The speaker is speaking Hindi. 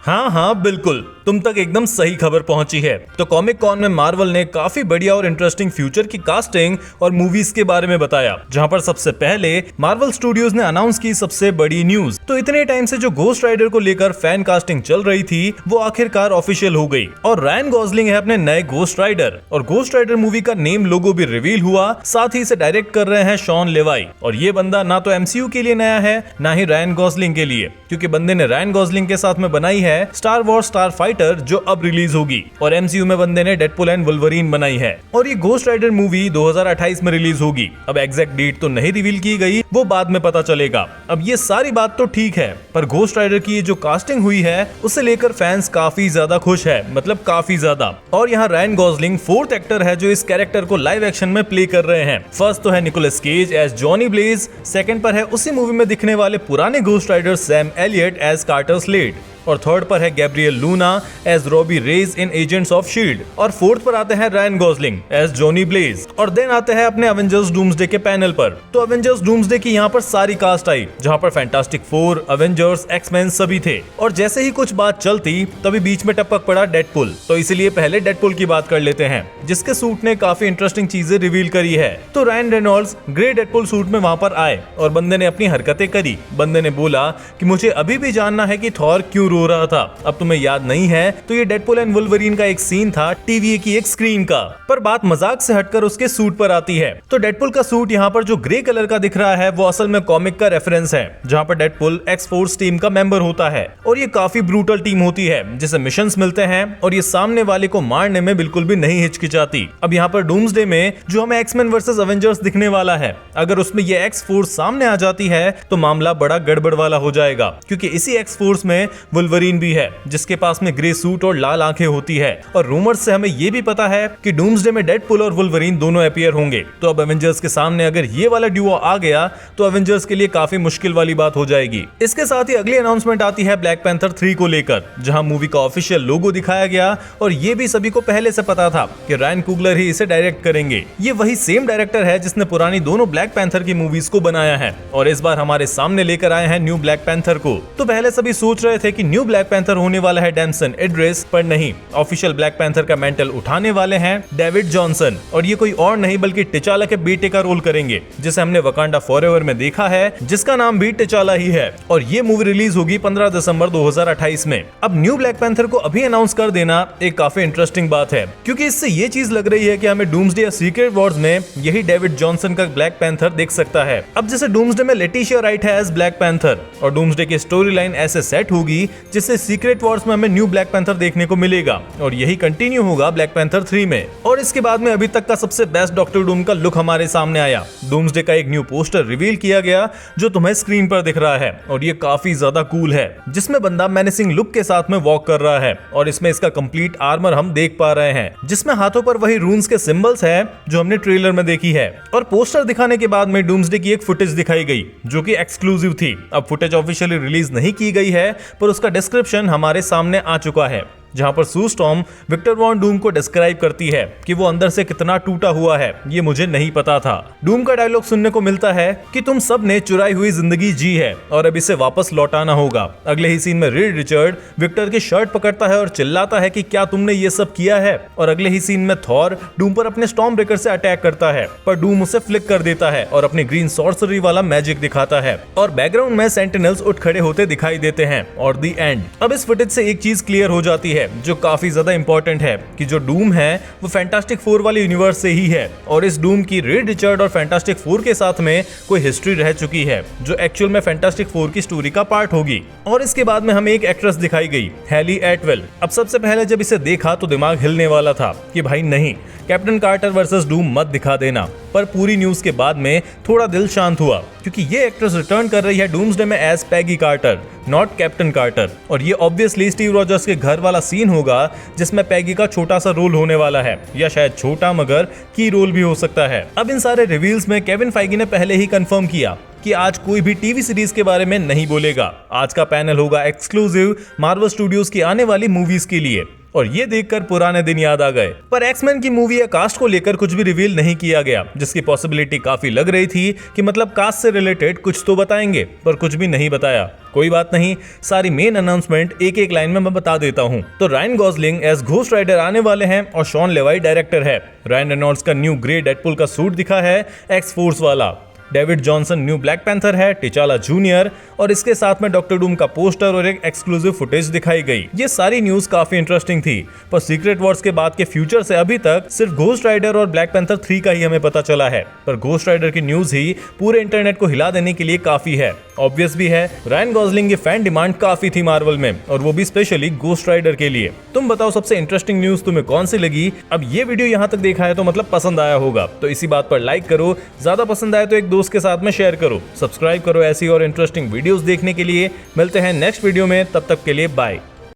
हाँ हाँ बिल्कुल, तुम तक एकदम सही खबर पहुंची है। तो कॉमिक कॉन में मार्वल ने काफी बढ़िया और इंटरेस्टिंग फ्यूचर की कास्टिंग और मूवीज के बारे में बताया, जहां पर सबसे पहले मार्वल स्टूडियोज ने अनाउंस की सबसे बड़ी न्यूज। तो इतने टाइम से जो घोस्ट राइडर को लेकर फैन कास्टिंग चल रही थी वो आखिरकार ऑफिशियल हो गई और रायन गॉसलिंग है अपने नए घोस्ट राइडर। और घोस्ट राइडर मूवी का नेम लोगो भी रिवील हुआ, साथ ही इसे डायरेक्ट कर रहे हैं शॉन लेवाई। और ये बंदा ना तो एमसीयू के लिए नया है ना ही रायन गॉसलिंग के लिए, क्योंकि बंदे ने रायन गॉसलिंग के साथ में बनाई है स्टार वॉर्स स्टार फाइटर जो अब रिलीज होगी, और एमसीयू में बंदे ने डेडपुल एंड वुल्वरीन बनाई है। और ये घोस्ट राइडर मूवी 2028 में रिलीज होगी। अब एग्जैक्ट डेट तो नहीं रिवील की गई, वो बाद में पता चलेगा। अब ये सारी बात तो ठीक है, पर घोस्ट राइडर की ये जो कास्टिंग हुई है उसे लेकर फैंस काफी ज्यादा खुश है, मतलब काफी ज्यादा। और यहाँ रायन गॉसलिंग फोर्थ एक्टर है जो इस कैरेक्टर को लाइव एक्शन में प्ले कर रहे हैं। फर्स्ट तो है Nicolas Cage as Johnny Blaze, second पर है उसी मूवी में दिखने वाले पुराने Ghost Rider Sam Elliott as Carter Slade, और थर्ड पर है Gabriel Luna as Robbie Reyes in Agents of SHIELD, और फोर्थ पर आते हैं Ryan Gosling as Johnny Blaze. और देन आते हैं अपने एवेंजर्स डूम्सडे के पैनल पर। तो एवेंजर्स डूम्सडे की यहाँ पर सारी कास्ट आई, जहाँ पर फैंटास्टिक फोर, एवेंजर्स, एक्समैन सभी थे। और जैसे ही कुछ बात चलती तभी बीच में टपक पड़ा डेडपुल। तो इसीलिए पहले डेडपुल की बात कर लेते हैं, जिसके सूट ने काफी इंटरेस्टिंग चीजें रिवील करी है। तो Ryan Reynolds grey Deadpool suit में वहां पर आए और बंदे ने अपनी हरकतें करी। बंदे ने बोला कि मुझे अभी भी जानना है कि थॉर क्यों रो रहा था। अब तुम्हें याद नहीं है तो ये डेडपुल एंड वुल्वरीन का एक सीन था टीवी की एक स्क्रीन का। पर बात मजाक से हटकर उसके सूट पर आती है। तो डेडपुल का सूट यहाँ पर जो ग्रे कलर का दिख रहा है वो असल में कॉमिक का रेफरेंस है, जहाँ पर डेडपुल एक्स फोर्स टीम का मेंबर होता है। और ये काफी ब्रूटल टीम होती है जिसे मिशंस मिलते हैं और ये सामने वाले को मारने में बिल्कुल भी नहीं हिचकिचाती। अब यहाँ पर डूम्सडे में जो हमें एक्समैन वर्सेस एवेंजर्स दिखने वाला है, अगर उसमें ये एक्स फोर्स सामने आ जाती है तो मामला बड़ा गड़बड़ वाला हो जाएगा, क्योंकि इसी एक्स फोर्स में वुल्वरीन भी है जिसके पास में ग्रे सूट और लाल आंखें होती है। और रूमर्स से हमें ये भी पता है कि डूम्सडे में डेडपुल और वुल्वरीन दोनों अपीयर होंगे। तो अब एवेंजर्स के सामने अगर ये वाला ड्यूओ आ गया तो एवेंजर्स के लिए काफी मुश्किल वाली बात हो जाएगी। इसके साथ ही अगली अनाउंसमेंट आती है ब्लैक पैंथर 3 को लेकर, जहां मूवी का ऑफिशियल लोगो दिखाया गया। और ये भी सभी को पहले से पता था कि रायन कुगलर ही इसे डायरेक्ट करेंगे। ये वही सेम डायरेक्टर है जिसने पुरानी दोनों ब्लैक पैंथर की मूवीज को बनाया है और इस बार हमारे सामने लेकर आए हैं न्यू ब्लैक पैंथर को। तो पहले सभी सोच रहे थे कि न्यू ब्लैक पैंथर होने वाला है डैमसन इड्रिस, पर नहीं, ऑफिशियल ब्लैक पैंथर का मेंटल उठाने वाले हैं डेविड जॉनसन। और ये कोई और नहीं बल्कि टिचाला के बेटे का रोल करेंगे, जिसे हमने वकांडा फॉरएवर में देखा है, जिसका नाम भी टिचाला ही है। और ये मूवी रिलीज होगी 15 दिसंबर 2028 में। अब न्यू ब्लैक पैंथर को अभी अनाउंस कर देना एक काफी इंटरेस्टिंग बात है, क्योंकि इससे ये चीज लग रही है कि हमें डूम्सडे या सीक्रेट वॉर्स में यही डेविड जॉनसन का ब्लैक पैंथर देख सकता है। अब जैसे डूम्सडे में लेटिशिया राइट है एज ब्लैक पैंथर, और डूम्सडे की स्टोरी लाइन ऐसे सेट होगी जिससे सीक्रेट वॉर्स में हमें न्यू ब्लैक पैंथर देखने को मिलेगा, और यही कंटिन्यू होगा ब्लैक पैंथर 3 में। और इसके बाद में अभी तक का सबसे बेस्ट डॉक्टर डूम का लुक हमारे सामने आया। डूम्सडे का एक न्यू पोस्टर रिवील किया गया जो तुम्हें स्क्रीन पर दिख रहा है, और ये काफी ज्यादा कूल है, जिसमें बंदा मेनेसिंग लुक के साथ में वॉक कर रहा है। और इसमें इसका कंप्लीट आर्मर हम देख पा रहे हैं, जिसमें हाथों पर वही रून्स के सिंबल्स है जो हमने ट्रेलर में देखी है। और पोस्टर दिखाने के बाद में डूम्सडे की एक फुटेज दिखाई गई जो कि एक्सक्लूसिव थी। अब फुटेज ऑफिशियली रिलीज नहीं की गई है, पर उसका डिस्क्रिप्शन हमारे सामने आ चुका है, जहां पर सू स्टॉर्म विक्टर वॉन डूम को डिस्क्राइब करती है कि वो अंदर से कितना टूटा हुआ है। ये मुझे नहीं पता था। डूम का डायलॉग सुनने को मिलता है कि तुम सब ने चुराई हुई जिंदगी जी है और अब इसे वापस लौटाना होगा। अगले ही सीन में रीड रिचर्ड विक्टर की शर्ट पकड़ता है और चिल्लाता है कि क्या तुमने ये सब किया है। और अगले ही सीन में थॉर डूम पर अपने स्टॉर्म ब्रेकर से अटैक करता है, पर डूम उसे फ्लिक कर देता है और अपनी ग्रीन सॉर्सरी वाला मैजिक दिखाता है। और बैकग्राउंड में सेंटिनल्स उठ खड़े होते दिखाई देते हैं। और दी एंड। अब इस फुटेज से एक चीज क्लियर हो जाती है जो काफी ज्यादा इंपॉर्टेंट है, कि जो डूम है वो फैंटास्टिक फोर वाले यूनिवर्स से ही है, और इस डूम की रीड रिचर्ड और फैंटास्टिक फोर के साथ में कोई हिस्ट्री रह चुकी है जो एक्चुअल में फैंटास्टिक फोर की स्टोरी का पार्ट होगी। और इसके बाद में हमें एक एक्ट्रेस दिखाई गई, हैली एटवेल। अब सबसे पहले जब इसे देखा तो दिमाग हिलने वाला था कि भाई नहीं, कैप्टन कार्टर वर्सेस डूम मत दिखा देना। पर पूरी न्यूज के बाद में थोड़ा दिल शांत हुआ, क्योंकि ये एक्ट्रेस रिटर्न कर रही है डूम्सडे में as Peggy Carter, not Captain Carter. और ये ऑब्वियसली स्टीव रॉजर्स के घर वाला सीन होगा जिसमें पैगी का छोटा सा रोल होने वाला है, या शायद छोटा मगर की रोल भी हो सकता है। अब इन सारे रिवील्स में केविन फाइगी ने पहले ही कंफर्म किया कि आज कोई भी टीवी सीरीज के बारे में नहीं बोलेगा। आज का पैनल होगा एक्सक्लूसिव मार्वल स्टूडियोज की आने वाली मूवीज के लिए। और ये देखकर पुराने दिन याद आ गए। पर एक्समैन की मूवी या कास्ट को लेकर कुछ भी रिवील नहीं किया गया, जिसकी पॉसिबिलिटी काफी लग रही थी कि मतलब कास्ट से रिलेटेड कुछ तो बताएंगे, पर कुछ भी नहीं बताया। कोई बात नहीं, सारी मेन अनाउंसमेंट एक एक लाइन में मैं बता देता हूं। तो Ryan Gosling as Ghost Rider आने वाले हैं और शॉन लेवाई डायरेक्टर है। रायन रेनॉल्ड्स का न्यू ग्रे डेडपुल का सूट दिखा है एक्स फोर्स वाला। David Johnson new Black Panther है, टिचाला जूनियर, और इसके साथ में डॉक्टर डूम का पोस्टर और एक एक्सक्लूसिव फुटेज दिखाई गई। ये सारी न्यूज काफी इंटरेस्टिंग थी, पर सीक्रेट वॉर्स के बाद के फ्यूचर से अभी तक सिर्फ घोस्ट राइडर और ब्लैक पैंथर 3 का ही हमें पता चला है। पर घोस्ट राइडर की न्यूज ही पूरे इंटरनेट को हिला देने के लिए काफी है। ऑब्वियस भी है, रायन गॉसलिंग की फैन डिमांड काफी थी मार्वल में, और वो भी स्पेशली घोस्ट राइडर के लिए। तुम बताओ सबसे इंटरेस्टिंग न्यूज तुम्हें कौन सी लगी? अब ये वीडियो यहाँ तक देखा है तो मतलब पसंद आया होगा, तो इसी बात पर लाइक करो, ज्यादा पसंद आए तो एक दोस्त के साथ में शेयर करो, सब्सक्राइब करो ऐसी और इंटरेस्टिंग वीडियोस देखने के लिए। मिलते हैं नेक्स्ट वीडियो में, तब तक के लिए बाय।